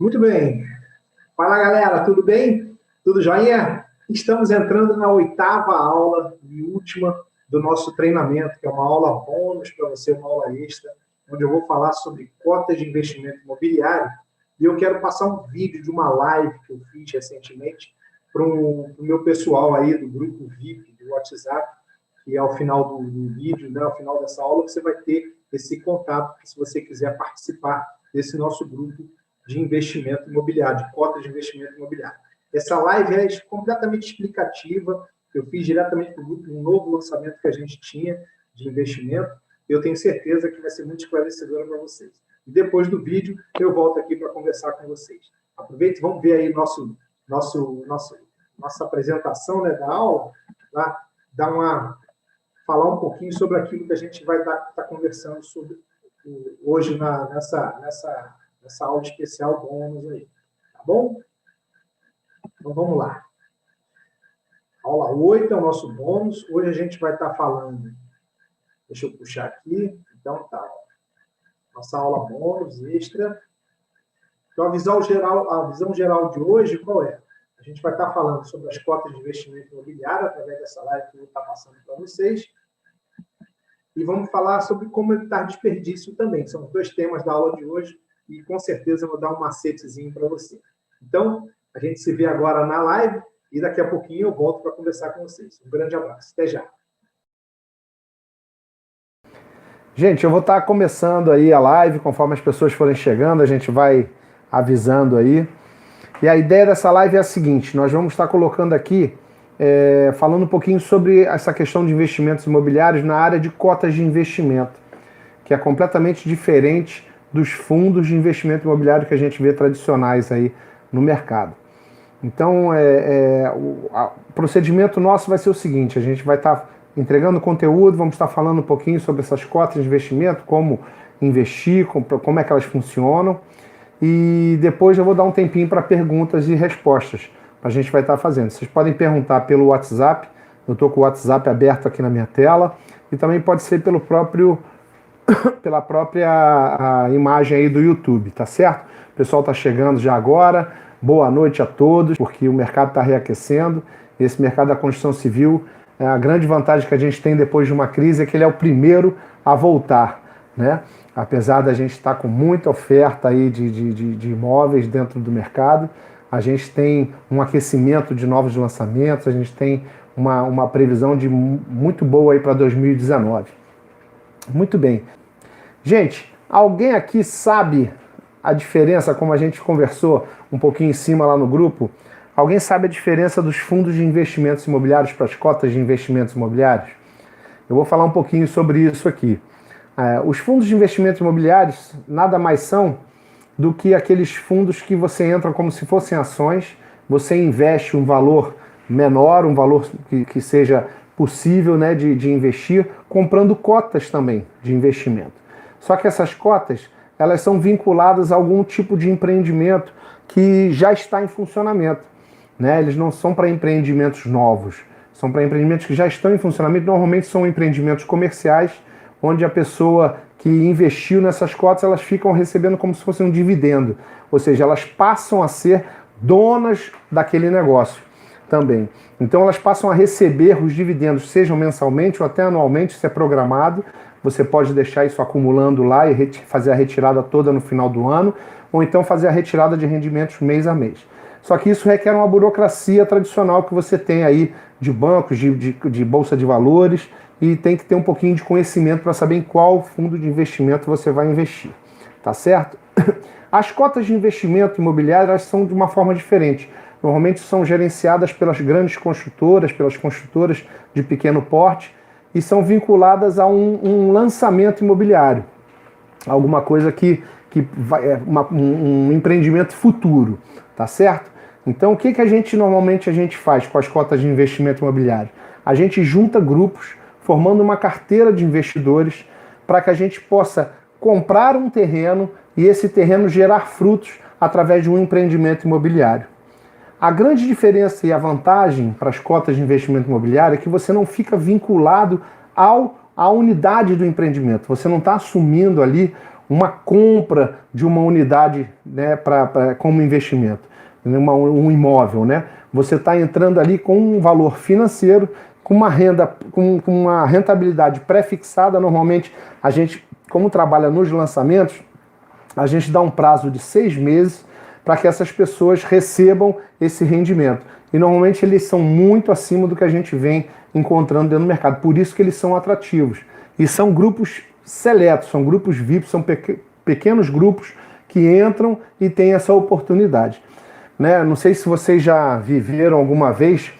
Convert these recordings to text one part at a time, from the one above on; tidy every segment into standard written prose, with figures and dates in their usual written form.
Muito bem. Fala, galera, tudo bem? Tudo joinha? Estamos entrando na 8ª aula e última do nosso treinamento, que é uma aula bônus para você, uma aula extra, onde eu vou falar sobre cotas de investimento imobiliário. E eu quero passar um vídeo de uma live que eu fiz recentemente para o meu pessoal aí do grupo VIP do WhatsApp, que ao final do vídeo, né, ao final dessa aula, você vai ter esse contato, se você quiser participar desse nosso grupo de investimento imobiliário, de cotas de investimento imobiliário. Essa live é completamente explicativa, eu fiz diretamente para o grupo um novo lançamento que a gente tinha de investimento, e eu tenho certeza que vai ser muito esclarecedora para vocês. E depois do vídeo, eu volto aqui para conversar com vocês. Aproveite, vamos ver aí nossa apresentação, né, da aula, tá? Falar um pouquinho sobre aquilo que a gente vai estar conversando sobre hoje nessa aula especial bônus aí, tá bom? Então vamos lá. Aula 8 é o nosso bônus. Hoje a gente vai estar falando, deixa eu puxar aqui, então tá, nossa aula bônus extra. Então a visão geral de hoje qual é? A gente vai estar falando sobre as cotas de investimento imobiliário através dessa live que eu vou estar passando para vocês. E vamos falar sobre como evitar desperdício também. São os dois temas da aula de hoje e com certeza eu vou dar um macetezinho para você. Então, a gente se vê agora na live e daqui a pouquinho eu volto para conversar com vocês. Um grande abraço. Até já. Gente, eu vou estar começando aí a live, conforme as pessoas forem chegando, a gente vai avisando aí. E a ideia dessa live é a seguinte, nós vamos estar colocando aqui, falando um pouquinho sobre essa questão de investimentos imobiliários na área de cotas de investimento, que é completamente diferente dos fundos de investimento imobiliário que a gente vê tradicionais aí no mercado. Então, o procedimento nosso vai ser o seguinte, a gente vai estar entregando conteúdo, vamos estar falando um pouquinho sobre essas cotas de investimento, como investir, como é que elas funcionam, e depois eu vou dar um tempinho para perguntas e respostas, a gente vai estar fazendo. Vocês podem perguntar pelo WhatsApp, eu estou com o WhatsApp aberto aqui na minha tela, e também pode ser pela própria imagem aí do YouTube, tá certo? O pessoal está chegando já agora, boa noite a todos, porque o mercado está reaquecendo, esse mercado da construção civil, a grande vantagem que a gente tem depois de uma crise é que ele é o primeiro a voltar, né? Apesar da gente estar com muita oferta aí de imóveis dentro do mercado, a gente tem um aquecimento de novos lançamentos, a gente tem uma previsão muito boa aí para 2019. Muito bem. Gente, alguém aqui sabe a diferença, como a gente conversou um pouquinho em cima lá no grupo, alguém sabe a diferença dos fundos de investimentos imobiliários para as cotas de investimentos imobiliários? Eu vou falar um pouquinho sobre isso aqui. Os fundos de investimentos imobiliários nada mais são do que aqueles fundos que você entra como se fossem ações, você investe um valor menor, um valor que seja possível, né, de investir, comprando cotas também de investimento. Só que essas cotas, elas são vinculadas a algum tipo de empreendimento que já está em funcionamento, né? Eles não são para empreendimentos novos, são para empreendimentos que já estão em funcionamento, normalmente são empreendimentos comerciais, onde a pessoa que investiu nessas cotas, elas ficam recebendo como se fosse um dividendo, ou seja, elas passam a ser donas daquele negócio também. Então elas passam a receber os dividendos, sejam mensalmente ou até anualmente, isso é programado, você pode deixar isso acumulando lá e fazer a retirada toda no final do ano, ou então fazer a retirada de rendimentos mês a mês. Só que isso requer uma burocracia tradicional que você tem aí de bancos, de bolsa de valores, e tem que ter um pouquinho de conhecimento para saber em qual fundo de investimento você vai investir, tá certo? As cotas de investimento imobiliário, elas são de uma forma diferente. Normalmente são gerenciadas pelas grandes construtoras, pelas construtoras de pequeno porte, e são vinculadas a um lançamento imobiliário, alguma coisa um empreendimento futuro, tá certo? Então o que normalmente a gente faz com as cotas de investimento imobiliário? A gente junta grupos, formando uma carteira de investidores para que a gente possa comprar um terreno e esse terreno gerar frutos através de um empreendimento imobiliário. A grande diferença e a vantagem para as cotas de investimento imobiliário é que você não fica vinculado à unidade do empreendimento. Você não está assumindo ali uma compra de uma unidade, né, como investimento, um imóvel, né? Você está entrando ali com um valor financeiro, com uma renda, com uma rentabilidade pré-fixada. Normalmente, a gente, como trabalha nos lançamentos, a gente dá um prazo de 6 meses para que essas pessoas recebam esse rendimento. E normalmente eles são muito acima do que a gente vem encontrando dentro do mercado. Por isso que eles são atrativos. E são grupos seletos, são grupos VIP, são pequenos grupos que entram e têm essa oportunidade. Né? Não sei se vocês já viveram alguma vez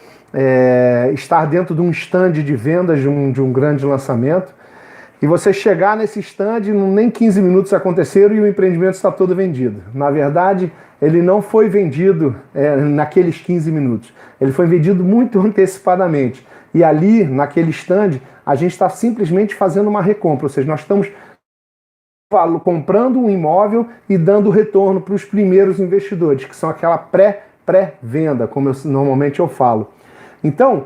estar dentro de um stand de vendas de um grande lançamento, e você chegar nesse stand, nem 15 minutos aconteceram e o empreendimento está todo vendido. Na verdade, ele não foi vendido naqueles 15 minutos. Ele foi vendido muito antecipadamente. E ali, naquele stand, a gente está simplesmente fazendo uma recompra. Ou seja, nós estamos comprando um imóvel e dando retorno para os primeiros investidores, que são aquela pré-venda, como normalmente eu falo. Então,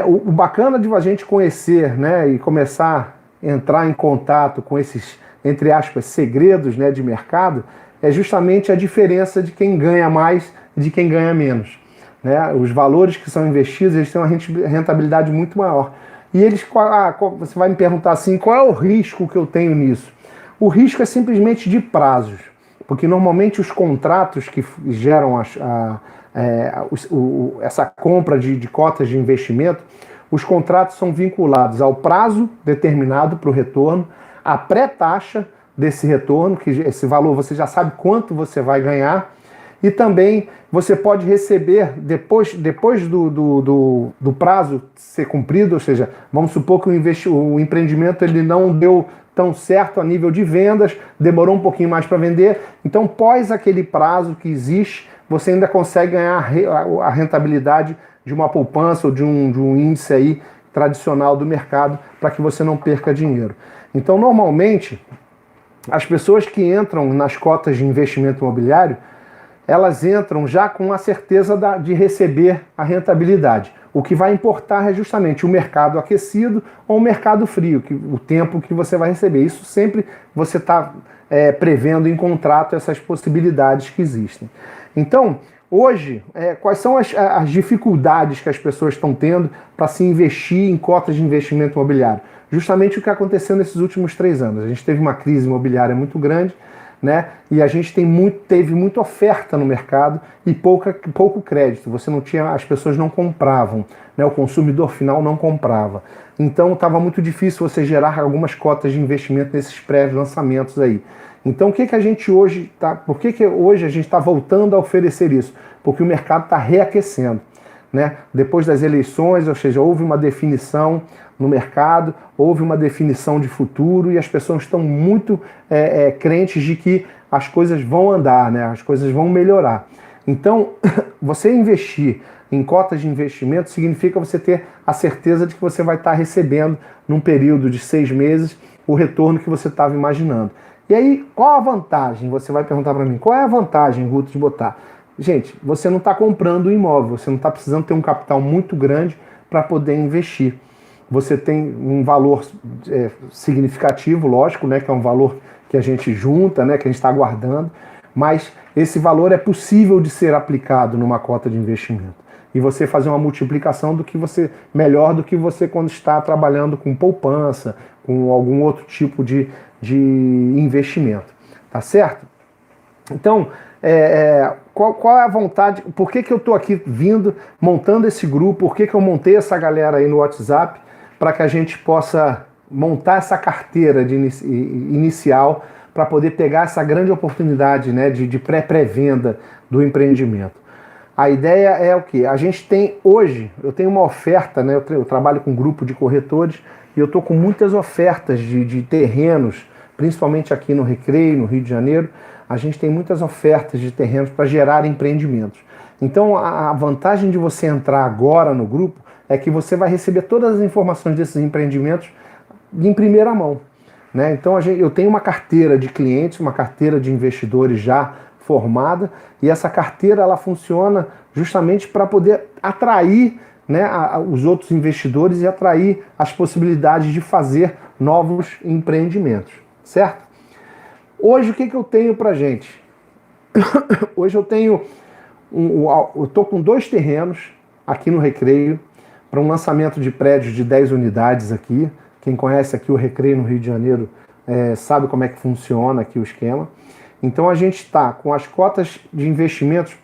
o bacana de a gente conhecer, né, e começar a entrar em contato com esses, entre aspas, segredos, né, de mercado, é justamente a diferença de quem ganha mais e de quem ganha menos. Né? Os valores que são investidos, eles têm uma rentabilidade muito maior. E você vai me perguntar assim, qual é o risco que eu tenho nisso? O risco é simplesmente de prazos, porque normalmente os contratos que geram essa compra de cotas de investimento, os contratos são vinculados ao prazo determinado para o retorno, à pré-taxa desse retorno, que esse valor você já sabe quanto você vai ganhar, e também você pode receber, depois do prazo ser cumprido, ou seja, vamos supor que o empreendimento ele não deu tão certo a nível de vendas, demorou um pouquinho mais para vender, então pós aquele prazo que existe, você ainda consegue ganhar a rentabilidade de uma poupança ou de um índice aí tradicional do mercado para que você não perca dinheiro. Então, normalmente, as pessoas que entram nas cotas de investimento imobiliário, elas entram já com a certeza de receber a rentabilidade. O que vai importar é justamente o mercado aquecido ou o mercado frio, o tempo que você vai receber. Isso sempre você está prevendo em contrato essas possibilidades que existem. Então, hoje, quais são as dificuldades que as pessoas estão tendo para se investir em cotas de investimento imobiliário? Justamente o que aconteceu nesses últimos 3 anos. A gente teve uma crise imobiliária muito grande, né? E a gente teve muita oferta no mercado e pouco crédito. As pessoas não compravam, né? O consumidor final não comprava. Então estava muito difícil você gerar algumas cotas de investimento nesses pré-lançamentos aí. Então por que hoje a gente está voltando a oferecer isso? Porque o mercado está reaquecendo. Né? Depois das eleições, ou seja, houve uma definição no mercado, houve uma definição de futuro e as pessoas estão muito crentes de que as coisas vão andar, né? As coisas vão melhorar. Então, você investir em cotas de investimento significa você ter a certeza de que você vai estar recebendo, num período de 6 meses, o retorno que você estava imaginando. E aí, qual a vantagem? Você vai perguntar para mim, qual é a vantagem, Guto, de botar? Gente, você não está comprando um imóvel, você não está precisando ter um capital muito grande para poder investir. Você tem um valor significativo, lógico, né, que é um valor que a gente junta, né, que a gente está guardando, mas esse valor é possível de ser aplicado numa cota de investimento. E você fazer uma multiplicação melhor do que você quando está trabalhando com poupança, com algum outro tipo de investimento. Tá certo? Então, qual é a vontade? Por que eu estou aqui montando esse grupo? Por que eu montei essa galera aí no WhatsApp? Para que a gente possa montar essa carteira inicial para poder pegar essa grande oportunidade, né, de pré-venda do empreendimento. A ideia é o quê? A gente tem hoje, eu tenho uma oferta, né, eu trabalho com um grupo de corretores e eu estou com muitas ofertas de terrenos, principalmente aqui no Recreio, no Rio de Janeiro. A gente tem muitas ofertas de terrenos para gerar empreendimentos. Então, a vantagem de você entrar agora no grupo é que você vai receber todas as informações desses empreendimentos em primeira mão. Né? Então, eu tenho uma carteira de clientes, uma carteira de investidores já formada, e essa carteira ela funciona justamente para poder atrair, né, os outros investidores e atrair as possibilidades de fazer novos empreendimentos. Certo? Hoje, o que eu tenho para gente? Hoje eu tenho, eu estou com 2 terrenos aqui no Recreio, para um lançamento de prédios de 10 unidades aqui. Quem conhece aqui o Recreio no Rio de Janeiro sabe como é que funciona aqui o esquema. Então a gente está com as cotas de investimentos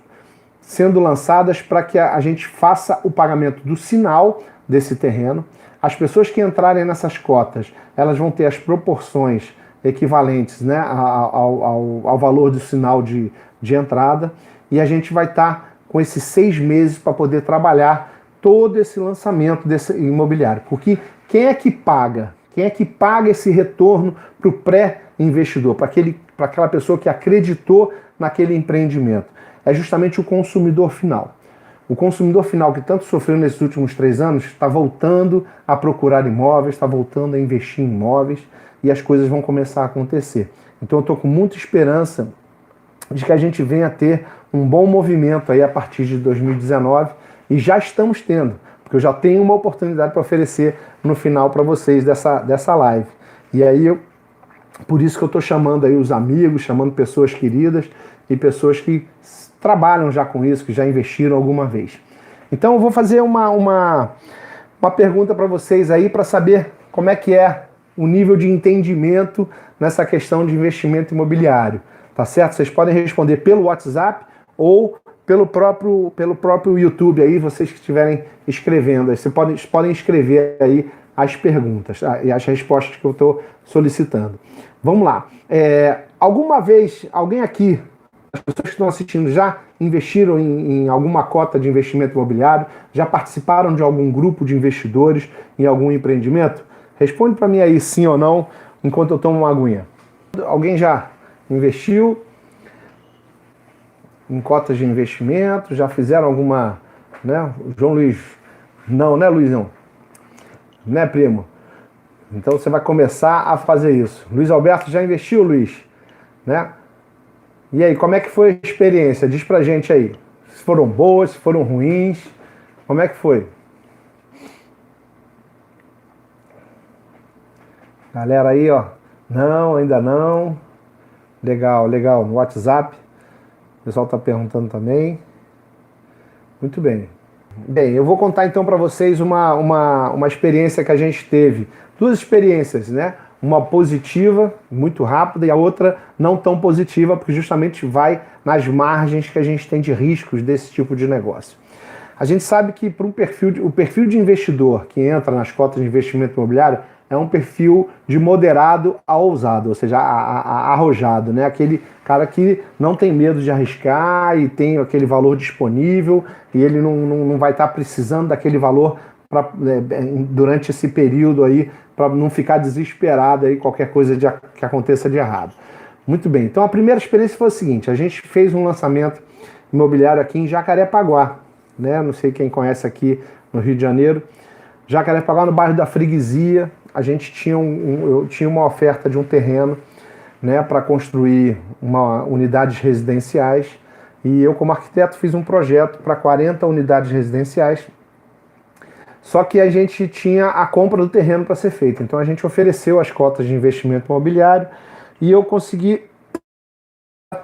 sendo lançadas para que a gente faça o pagamento do sinal desse terreno. As pessoas que entrarem nessas cotas, elas vão ter as proporções equivalentes, né, ao valor do sinal de entrada, e a gente vai estar com esses 6 meses para poder trabalhar todo esse lançamento desse imobiliário. Porque quem é que paga? Quem é que paga esse retorno para o pré-investidor, para aquela pessoa que acreditou naquele empreendimento? É justamente o consumidor final. O consumidor final que tanto sofreu nesses últimos 3 anos está voltando a procurar imóveis, está voltando a investir em imóveis, e as coisas vão começar a acontecer. Então eu estou com muita esperança de que a gente venha a ter um bom movimento aí a partir de 2019, e já estamos tendo, porque eu já tenho uma oportunidade para oferecer no final para vocês dessa live. E aí, por isso que eu estou chamando aí os amigos, chamando pessoas queridas e pessoas que trabalham já com isso, que já investiram alguma vez. Então eu vou fazer uma pergunta para vocês aí para saber como é que é o nível de entendimento nessa questão de investimento imobiliário. Tá certo? Vocês podem responder pelo WhatsApp ou pelo próprio YouTube aí, vocês que estiverem escrevendo. Vocês podem escrever aí as perguntas e as respostas que eu estou solicitando. Vamos lá. Alguma vez, alguém aqui, as pessoas que estão assistindo, já investiram em alguma cota de investimento imobiliário? Já participaram de algum grupo de investidores em algum empreendimento? Responde para mim aí sim ou não, enquanto eu tomo uma aguinha. Alguém já investiu em cotas de investimento? Já fizeram alguma, né? João Luiz, não, né, Luizão? Né, primo? Então você vai começar a fazer isso. Luiz Alberto já investiu, Luiz? Né? E aí, como é que foi a experiência? Diz pra gente aí. Se foram boas, se foram ruins, como é que foi? Galera aí, ó. Não, ainda não. Legal, legal. No WhatsApp. O pessoal está perguntando também. Muito bem. Bem, eu vou contar então para vocês uma experiência que a gente teve. 2 experiências, né? Uma positiva, muito rápida, e a outra não tão positiva, porque justamente vai nas margens que a gente tem de riscos desse tipo de negócio. A gente sabe que para o perfil de investidor que entra nas cotas de investimento imobiliário é um perfil de moderado a ousado, ou seja, arrojado, né? Aquele cara que não tem medo de arriscar e tem aquele valor disponível, e ele não vai estar precisando daquele valor durante esse período aí, para não ficar desesperado aí qualquer coisa que aconteça de errado. Muito bem, então a primeira experiência foi o seguinte: a gente fez um lançamento imobiliário aqui em Jacarepaguá, né? Não sei quem conhece aqui no Rio de Janeiro. Jacarepaguá, no bairro da Freguesia, a gente eu tinha uma oferta de um terreno, né, para construir unidades residenciais, e eu, como arquiteto, fiz um projeto para 40 unidades residenciais. Só que a gente tinha a compra do terreno para ser feita. Então a gente ofereceu as cotas de investimento imobiliário e eu consegui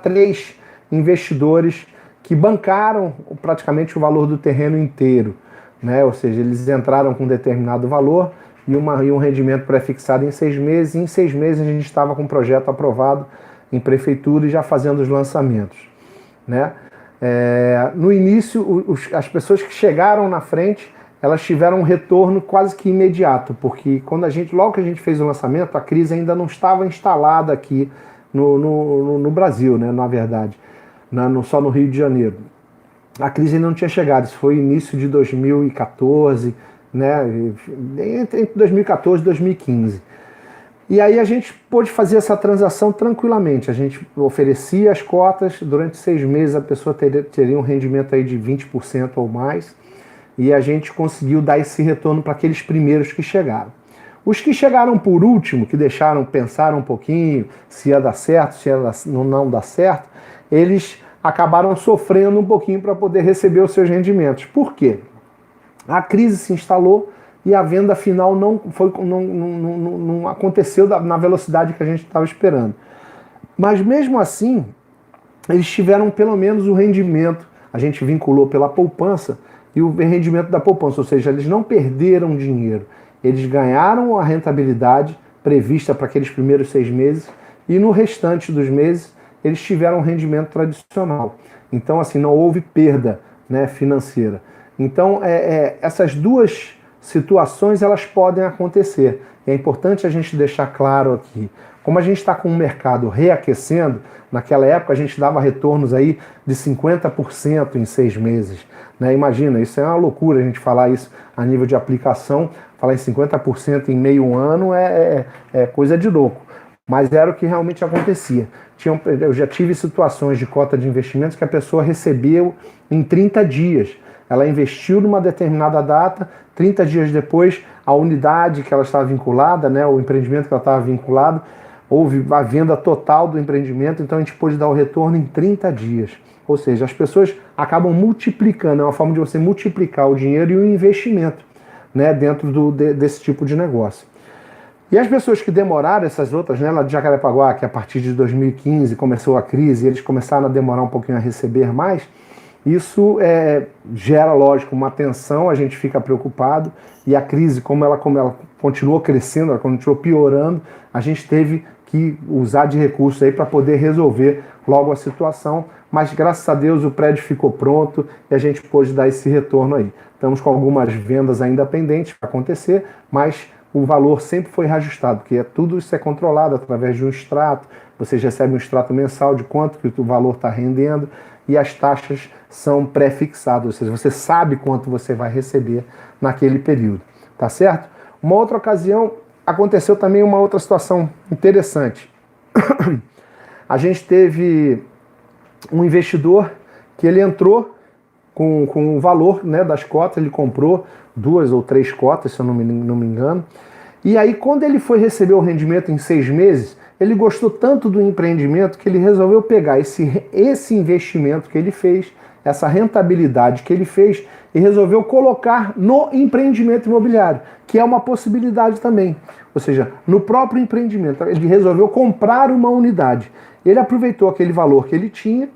3 investidores que bancaram praticamente o valor do terreno inteiro, né? Ou seja, eles entraram com um determinado valor e um rendimento pré-fixado em 6 meses. E em 6 meses a gente estava com um projeto aprovado em prefeitura e já fazendo os lançamentos, né? No início, as pessoas que chegaram na frente, elas tiveram um retorno quase que imediato, porque logo que a gente fez o lançamento, a crise ainda não estava instalada aqui no Brasil, né, na verdade, só no Rio de Janeiro. A crise ainda não tinha chegado, isso foi início de 2014, né, entre 2014 e 2015. E aí a gente pôde fazer essa transação tranquilamente. A gente oferecia as cotas, durante 6 meses a pessoa teria um rendimento aí de 20% ou mais, e a gente conseguiu dar esse retorno para aqueles primeiros que chegaram. Os que chegaram por último, que pensaram um pouquinho se ia dar certo, se ia não dar certo, eles acabaram sofrendo um pouquinho para poder receber os seus rendimentos. Por quê? A crise se instalou e a venda final não aconteceu na velocidade que a gente estava esperando. Mas mesmo assim, eles tiveram pelo menos o rendimento, a gente vinculou pela poupança, e o rendimento da poupança, ou seja, eles não perderam dinheiro, eles ganharam a rentabilidade prevista para aqueles primeiros 6 meses, e no restante dos meses, eles tiveram um rendimento tradicional. Então, assim, não houve perda, né, financeira. Então, essas duas situações, elas podem acontecer. É importante a gente deixar claro aqui. Como a gente está com o mercado reaquecendo, naquela época a gente dava retornos aí de 50% em 6 meses. Né? Imagina, isso é uma loucura a gente falar isso a nível de aplicação, falar em 50% em meio ano é coisa de louco. Mas era o que realmente acontecia. Eu já tive situações de cota de investimentos que a pessoa recebeu em 30 dias. Ela investiu numa determinada data, 30 dias depois, a unidade que ela estava vinculada, né, o empreendimento que ela estava vinculado, houve a venda total do empreendimento, então a gente pôde dar o retorno em 30 dias. Ou seja, as pessoas acabam multiplicando, é uma forma de você multiplicar o dinheiro e o investimento, né, dentro desse tipo de negócio. E as pessoas que demoraram, essas outras, né, lá de Jacarepaguá, que a partir de 2015 começou a crise, e eles começaram a demorar um pouquinho a receber mais, isso gera, lógico, uma tensão, a gente fica preocupado, e a crise, como ela continuou crescendo, ela continuou piorando, a gente teve que usar de recursos aí para poder resolver logo a situação, mas graças a Deus o prédio ficou pronto e a gente pôde dar esse retorno aí. Estamos com algumas vendas ainda pendentes para acontecer, mas o valor sempre foi reajustado, porque tudo isso é controlado através de um extrato, vocês recebem um extrato mensal de quanto que o valor está rendendo e as taxas são pré-fixadas, ou seja, você sabe quanto você vai receber naquele período, tá certo? Uma outra ocasião, aconteceu também uma outra situação interessante. A gente teve um investidor que ele entrou com o valor, né, das cotas, ele comprou 2 ou 3 cotas, se eu não me engano, e aí quando ele foi receber o rendimento em 6 meses, ele gostou tanto do empreendimento que ele resolveu pegar esse investimento que ele fez, essa rentabilidade que ele fez, e resolveu colocar no empreendimento imobiliário, que é uma possibilidade também. Ou seja, no próprio empreendimento, ele resolveu comprar uma unidade. Ele aproveitou aquele valor que ele tinha,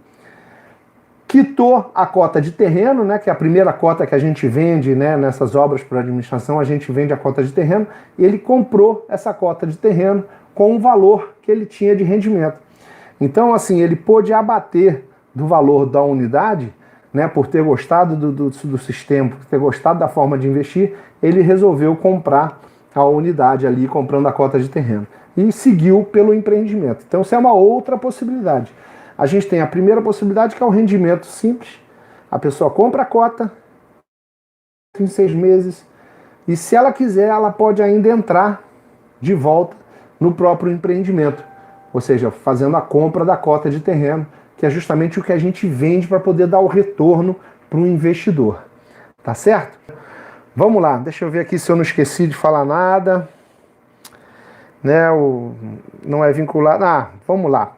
quitou a cota de terreno, né, que é a primeira cota que a gente vende, né, nessas obras por administração, a gente vende a cota de terreno, e ele comprou essa cota de terreno com o valor que ele tinha de rendimento. Então, assim, ele pôde abater do valor da unidade, né, por ter gostado do sistema, por ter gostado da forma de investir, ele resolveu comprar a unidade ali, comprando a cota de terreno. E seguiu pelo empreendimento. Então, isso é uma outra possibilidade. A gente tem a primeira possibilidade, que é o rendimento simples. A pessoa compra a cota em 6 meses e, se ela quiser, ela pode ainda entrar de volta no próprio empreendimento. Ou seja, fazendo a compra da cota de terreno, que é justamente o que a gente vende para poder dar o retorno para o investidor. Tá certo? Vamos lá, deixa eu ver aqui se eu não esqueci de falar nada. Né, não é vinculado. Vamos lá.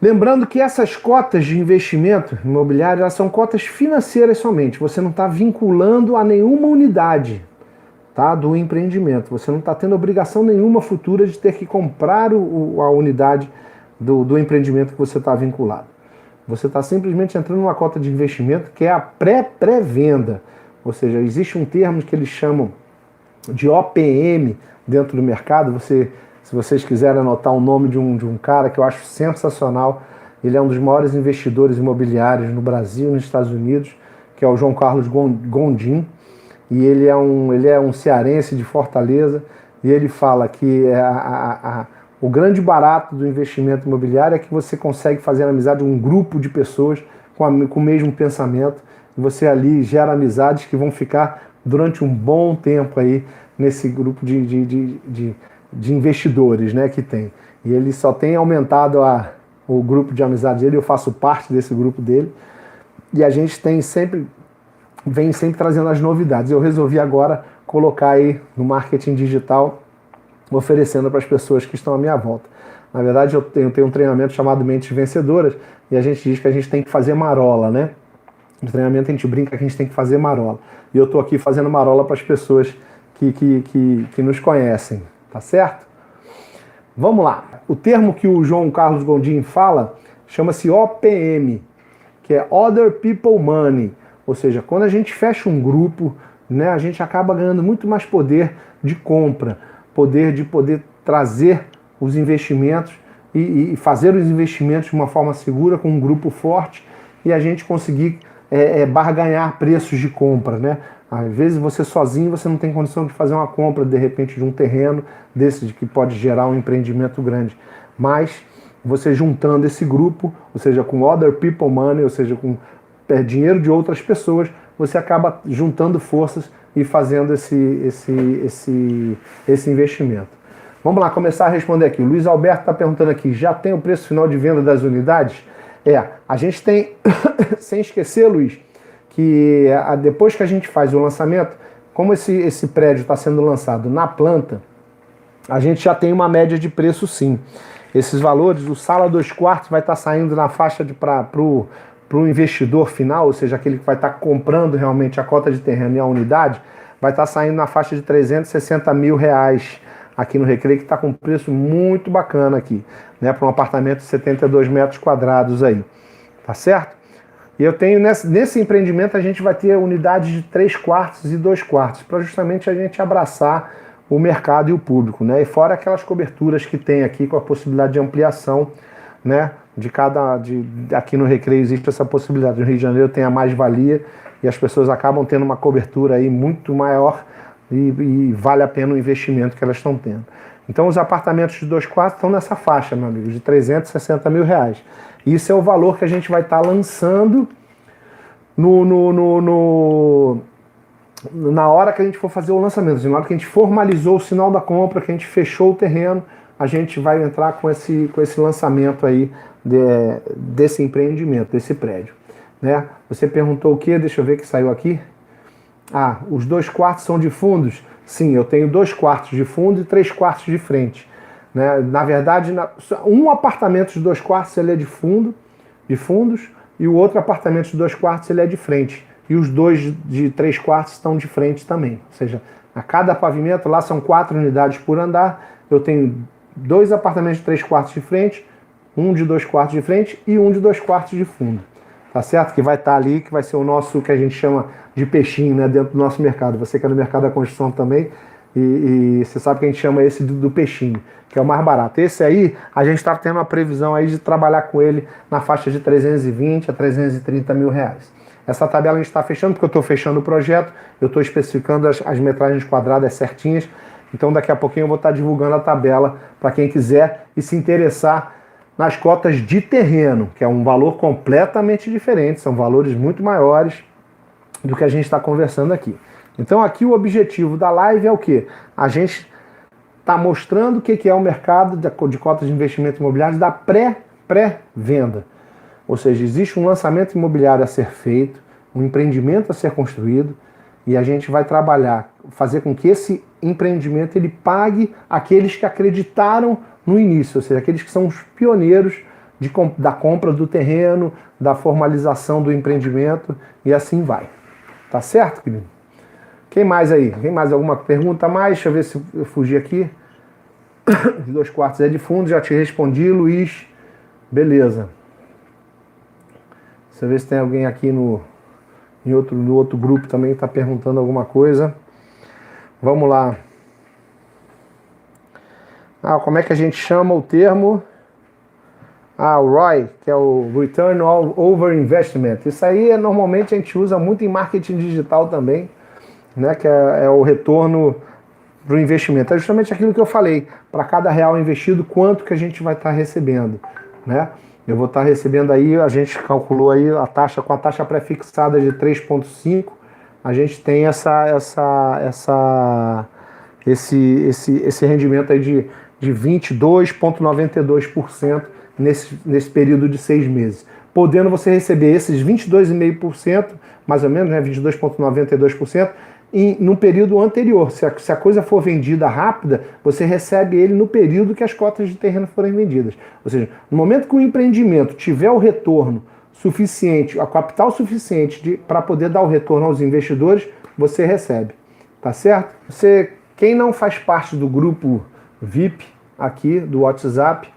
Lembrando que essas cotas de investimento imobiliário, elas são cotas financeiras somente. Você não está vinculando a nenhuma unidade, tá, do empreendimento. Você não está tendo obrigação nenhuma futura de ter que comprar a unidade do empreendimento que você está vinculado. Você está simplesmente entrando numa cota de investimento que é a pré-venda. Ou seja, existe um termo que eles chamam de OPM dentro do mercado. Se vocês quiserem anotar o nome de um cara que eu acho sensacional, ele é um dos maiores investidores imobiliários no Brasil e nos Estados Unidos, que é o João Carlos Gondim, e ele é um cearense de Fortaleza, e ele fala que o grande barato do investimento imobiliário é que você consegue fazer amizade com um grupo de pessoas com o mesmo pensamento, e você ali gera amizades que vão ficar durante um bom tempo aí nesse grupo de investidores, né, que tem. E ele só tem aumentado o grupo de amizades dele, eu faço parte desse grupo dele, e a gente vem sempre trazendo as novidades. Eu resolvi agora colocar aí no marketing digital, oferecendo para as pessoas que estão à minha volta. Na verdade, eu tenho um treinamento chamado Mentes Vencedoras, e a gente diz que a gente tem que fazer marola, né? No treinamento a gente brinca que a gente tem que fazer marola. E eu estou aqui fazendo marola para as pessoas que nos conhecem, tá certo? Vamos lá. O termo que o João Carlos Gondim fala chama-se OPM, que é Other People Money. Ou seja, quando a gente fecha um grupo, né, a gente acaba ganhando muito mais poder de compra, poder de poder trazer os investimentos e fazer os investimentos de uma forma segura com um grupo forte e a gente conseguir barganhar preços de compra, né? Às vezes você sozinho você não tem condição de fazer uma compra de repente de um terreno desse que pode gerar um empreendimento grande, mas você juntando esse grupo, ou seja, com other people money, ou seja, com dinheiro de outras pessoas, você acaba juntando forças e fazendo esse investimento. Vamos lá, começar a responder aqui. O Luiz Alberto está perguntando aqui, já tem o preço final de venda das unidades? A gente tem, sem esquecer, Luiz, que depois que a gente faz o lançamento, como esse prédio está sendo lançado na planta, a gente já tem uma média de preço sim. Esses valores, o sala 2 quartos vai estar saindo na faixa para o investidor final, ou seja, aquele que vai estar comprando realmente a cota de terreno e a unidade, vai estar saindo na faixa de R$360 mil aqui no Recreio, que está com um preço muito bacana aqui, né, para um apartamento de 72 metros quadrados aí, tá certo? E eu tenho, nesse empreendimento, a gente vai ter unidades de 3 quartos e 2 quartos, para justamente a gente abraçar o mercado e o público, né? E fora aquelas coberturas que tem aqui com a possibilidade de ampliação, né? Aqui no Recreio existe essa possibilidade. No Rio de Janeiro tem a mais-valia e as pessoas acabam tendo uma cobertura aí muito maior e vale a pena o investimento que elas estão tendo. Então os apartamentos de 2 quartos estão nessa faixa, meu amigo, de R$360 mil. Isso é o valor que a gente vai estar lançando na hora que a gente for fazer o lançamento, na hora que a gente formalizou o sinal da compra, que a gente fechou o terreno, a gente vai entrar com esse lançamento aí desse empreendimento, desse prédio, né? Você perguntou o quê? Deixa eu ver que saiu aqui. Os 2 quartos são de fundos? Sim, eu tenho 2 quartos de fundo e 3 quartos de frente, né? Na verdade, um apartamento de 2 quartos ele é de fundos, e o outro apartamento de 2 quartos ele é de frente. E os 2 de 3 quartos estão de frente também. Ou seja, a cada pavimento, lá são 4 unidades por andar, eu tenho 2 apartamentos de 3 quartos de frente, um de 2 quartos de frente e um de 2 quartos de fundo. Tá certo? Que vai estar ali, que vai ser o nosso, que a gente chama de peixinho, né, dentro do nosso mercado. Você que é no mercado da construção também, e você sabe que a gente chama esse do peixinho, que é o mais barato. Esse aí, a gente está tendo uma previsão aí de trabalhar com ele na faixa de 320 a 330 mil reais. Essa tabela a gente está fechando, porque eu estou fechando o projeto, eu estou especificando as metragens quadradas certinhas, então daqui a pouquinho eu vou estar divulgando a tabela para quem quiser e se interessar nas cotas de terreno, que é um valor completamente diferente, são valores muito maiores do que a gente está conversando aqui. Então aqui o objetivo da live é o quê? A gente está mostrando o que é o mercado de cotas de investimento imobiliário da pré-venda. Ou seja, existe um lançamento imobiliário a ser feito, um empreendimento a ser construído, e a gente vai trabalhar, fazer com que esse empreendimento ele pague aqueles que acreditaram no início, ou seja, aqueles que são os pioneiros da compra do terreno, da formalização do empreendimento, e assim vai. Tá certo, querido? Quem mais aí? Tem mais alguma pergunta a mais? Deixa eu ver se eu fugi aqui. 2 quartos é de fundo, já te respondi, Luiz. Beleza. Deixa eu ver se tem alguém aqui no outro grupo também que está perguntando alguma coisa. Vamos lá. Como é que a gente chama o termo? O ROI, que é o Return Over Investment. Isso aí normalmente a gente usa muito em marketing digital também, né? Que é o retorno para o investimento. É justamente aquilo que eu falei. Para cada real investido, quanto que a gente vai estar recebendo, né? Eu vou estar recebendo aí, a gente calculou aí a taxa, com a taxa pré-fixada de 3,5, a gente tem esse rendimento aí de 22,92% nesse período de 6 meses. Podendo você receber esses 22,5%, mais ou menos, né, 22,92%, no período anterior. Se a coisa for vendida rápida, você recebe ele no período que as cotas de terreno forem vendidas. Ou seja, no momento que o empreendimento tiver o retorno suficiente, a capital suficiente para poder dar o retorno aos investidores, você recebe. Tá certo? Quem não faz parte do grupo VIP aqui do WhatsApp,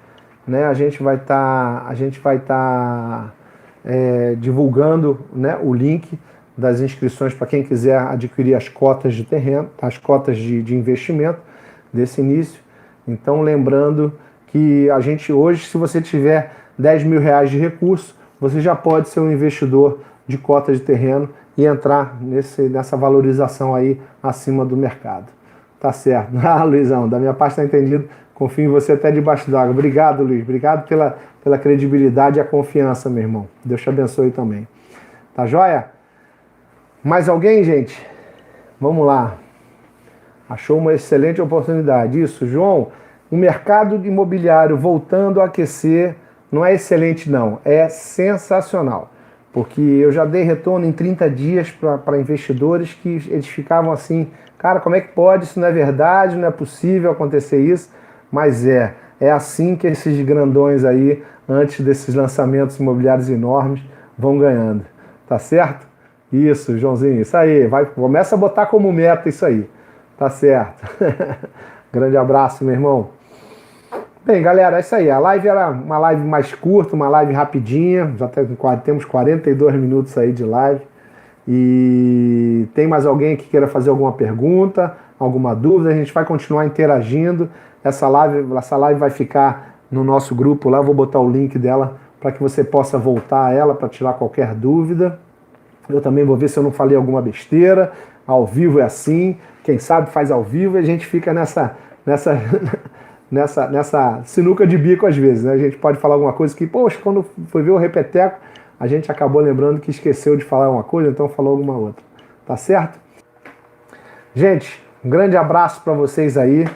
né? A gente vai estar divulgando, né, o link das inscrições para quem quiser adquirir as cotas de terreno, as cotas de investimento desse início. Então, lembrando que a gente hoje, se você tiver 10 mil reais de recurso, você já pode ser um investidor de cota de terreno e entrar nessa valorização aí acima do mercado. Tá certo. Ah, Luizão, da minha parte tá entendido. Confio em você até debaixo d'água. Obrigado, Luiz. Obrigado pela credibilidade e a confiança, meu irmão. Deus te abençoe também. Tá joia? Mais alguém, gente? Vamos lá. Achou uma excelente oportunidade. Isso, João. O mercado imobiliário voltando a aquecer não é excelente, não. É sensacional. Porque eu já dei retorno em 30 dias para investidores que eles ficavam assim, cara, como é que pode? Isso não é verdade, não é possível acontecer isso. Mas é assim que esses grandões aí, antes desses lançamentos imobiliários enormes, vão ganhando. Tá certo? Isso, Joãozinho, isso aí. Começa a botar como meta isso aí. Tá certo. Grande abraço, meu irmão. Bem, galera, é isso aí. A live era uma live mais curta, uma live rapidinha. Já temos 42 minutos aí de live. E tem mais alguém que queira fazer alguma pergunta, alguma dúvida? A gente vai continuar interagindo. Essa live vai ficar no nosso grupo lá. Eu vou botar o link dela para que você possa voltar a ela para tirar qualquer dúvida. Eu também vou ver se eu não falei alguma besteira. Ao vivo é assim. Quem sabe faz ao vivo e a gente fica nessa sinuca de bico às vezes, né? A gente pode falar alguma coisa que, poxa, quando foi ver o repeteco, a gente acabou lembrando que esqueceu de falar uma coisa, então falou alguma outra. Tá certo? Gente, um grande abraço para vocês aí.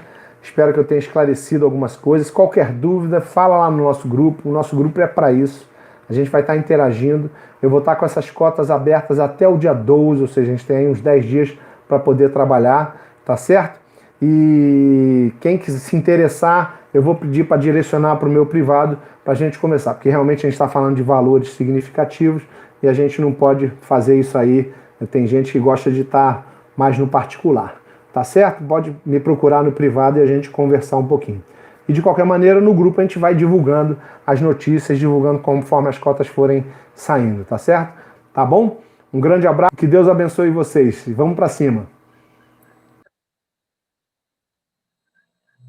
Espero que eu tenha esclarecido algumas coisas. Qualquer dúvida, fala lá no nosso grupo. O nosso grupo é para isso. A gente vai estar interagindo. Eu vou estar com essas cotas abertas até o dia 12, ou seja, a gente tem aí uns 10 dias para poder trabalhar, tá certo? E quem se interessar, eu vou pedir para direcionar para o meu privado para a gente começar, porque realmente a gente está falando de valores significativos e a gente não pode fazer isso aí. Tem gente que gosta de estar mais no particular, tá certo? Pode me procurar no privado e a gente conversar um pouquinho. E de qualquer maneira, no grupo a gente vai divulgando as notícias, divulgando conforme as cotas forem saindo, tá certo? Tá bom? Um grande abraço, que Deus abençoe vocês. Vamos para cima.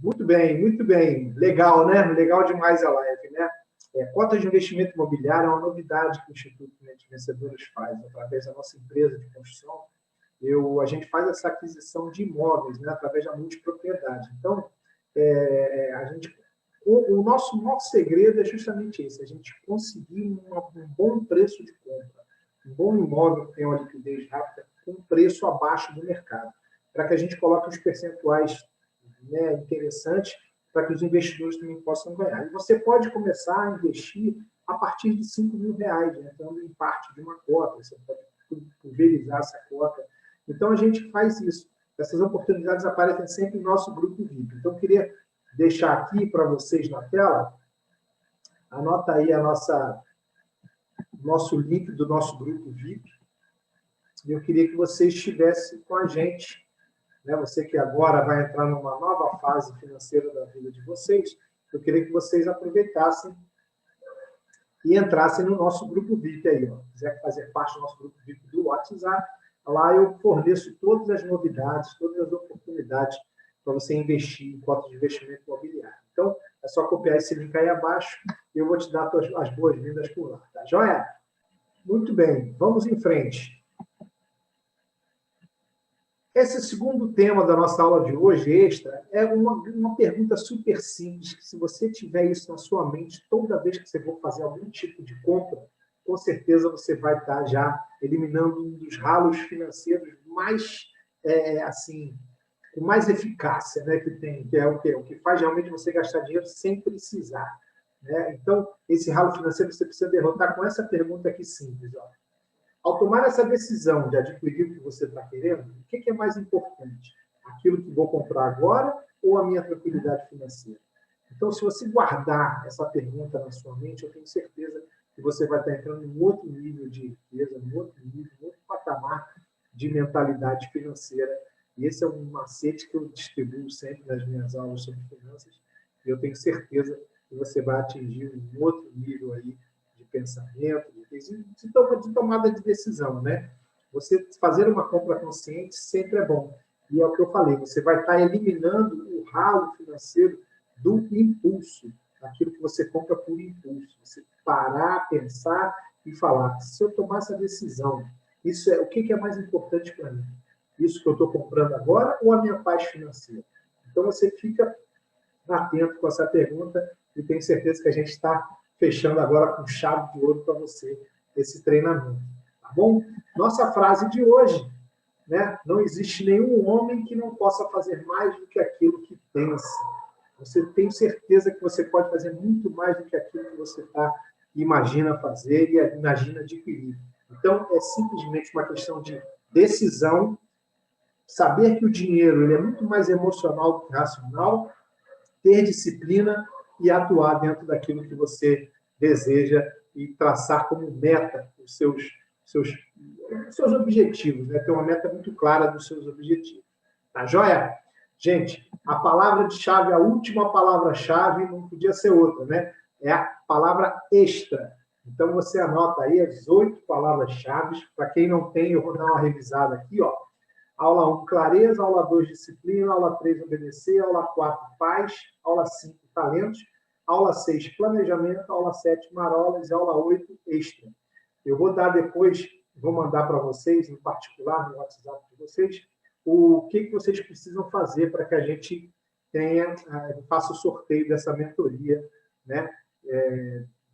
Muito bem, muito bem. Legal, né? Legal demais a live, né? Cota de investimento imobiliário é uma novidade que o Instituto Mentes Vencedores faz, através da nossa empresa de construção. A gente faz essa aquisição de imóveis, né, através da multipropriedade. Então, o nosso segredo é justamente esse, a gente conseguir um bom preço de compra, um bom imóvel que tenha uma liquidez rápida, com um preço abaixo do mercado, para que a gente coloque os percentuais, né, interessantes, para que os investidores também possam ganhar. E você pode começar a investir a partir de 5 mil reais, né, entrando em parte de uma cota, você pode pulverizar essa cota. Então, a gente faz isso. Essas oportunidades aparecem sempre no nosso grupo VIP. Então, eu queria deixar aqui para vocês na tela, anota aí nosso link do nosso grupo VIP. E eu queria que você estivesse com a gente, né? Você que agora vai entrar numa nova fase financeira da vida de vocês, eu queria que vocês aproveitassem e entrassem no nosso grupo VIP aí. Ó. Se quiser fazer parte do nosso grupo VIP do WhatsApp, lá eu forneço todas as novidades, todas as oportunidades para você investir em cotas de investimento imobiliário. Então, é só copiar esse link aí abaixo e eu vou te dar as boas-vindas por lá. Tá joia? Muito bem, vamos em frente. Esse segundo tema da nossa aula de hoje, extra, é uma pergunta super simples, que se você tiver isso na sua mente, toda vez que você for fazer algum tipo de compra, com certeza você vai estar já eliminando um dos ralos financeiros mais, com mais eficácia, né, que tem, que é o quê? O que faz realmente você gastar dinheiro sem precisar. Né? Então, esse ralo financeiro você precisa derrotar com essa pergunta aqui simples. Ó. Ao tomar essa decisão de adquirir o que você está querendo, o que é mais importante? Aquilo que vou comprar agora ou a minha tranquilidade financeira? Então, se você guardar essa pergunta na sua mente, eu tenho certeza que você vai estar entrando em outro nível de riqueza, em outro nível, em outro patamar de mentalidade financeira. E esse é um macete que eu distribuo sempre nas minhas aulas sobre finanças, e eu tenho certeza que você vai atingir um outro nível aí de pensamento, de tomada de decisão, né? Você fazer uma compra consciente sempre é bom. E é o que eu falei, você vai estar eliminando o ralo financeiro do impulso, aquilo que você compra por impulso. Você parar, pensar e falar, se eu tomar essa decisão, isso é o que é mais importante para mim? Isso que eu estou comprando agora ou a minha paz financeira? Então você fica atento com essa pergunta e tenho certeza que a gente está fechando agora com chave de ouro para você esse treinamento. Tá bom? Nossa frase de hoje, né? Não existe nenhum homem que não possa fazer mais do que aquilo que pensa. Você tem certeza que você pode fazer muito mais do que aquilo que você imagina fazer e imagina adquirir. Então, é simplesmente uma questão de decisão, saber que o dinheiro ele é muito mais emocional do que racional, ter disciplina e atuar dentro daquilo que você deseja e traçar como meta os seus objetivos, né? Ter uma meta muito clara dos seus objetivos. Tá joia? Gente, a palavra de chave, a última palavra-chave, não podia ser outra, né? É a palavra extra. Então, você anota aí as 8 palavras-chave. Para quem não tem, eu vou dar uma revisada aqui, ó. Aula 1, clareza. Aula 2, disciplina. Aula 3, obedecer. Aula 4, paz. Aula 5, talentos. Aula 6, planejamento. Aula 7, marolas. E aula 8, extra. Eu vou dar depois, vou mandar para vocês, em particular, no WhatsApp de vocês, o que vocês precisam fazer para que a gente faça o sorteio dessa mentoria, né?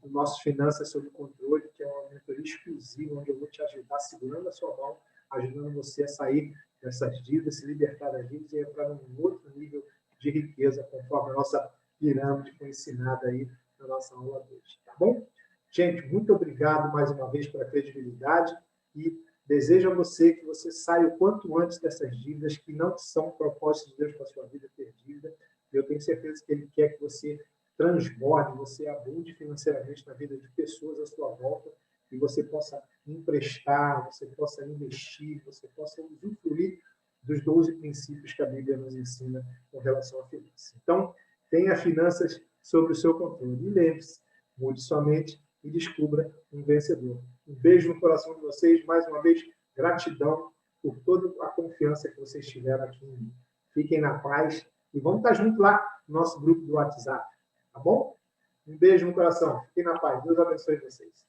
Do nosso Finanças Sob Controle, que é uma mentoria exclusiva, onde eu vou te ajudar segurando a sua mão, ajudando você a sair dessas dívidas, se libertar das dívidas e entrar num outro nível de riqueza, conforme a nossa pirâmide foi ensinada aí na nossa aula 2. Tá bom? Gente, muito obrigado mais uma vez pela credibilidade e desejo a você que você saia o quanto antes dessas dívidas que não são propósitos de Deus para a sua vida ter dívida. Eu tenho certeza que Ele quer que você transborde, você abunde financeiramente na vida de pessoas à sua volta e você possa emprestar, você possa investir, você possa usufruir dos 12 princípios que a Bíblia nos ensina com relação à finança. Então, tenha finanças sob o seu controle. E lembre-se, mude sua mente e descubra um vencedor. Um beijo no coração de vocês. Mais uma vez, gratidão por toda a confiança que vocês tiveram aqui em mim. Fiquem na paz e vamos estar juntos lá no nosso grupo do WhatsApp. Tá bom? Um beijo no coração. Fiquem na paz. Deus abençoe vocês.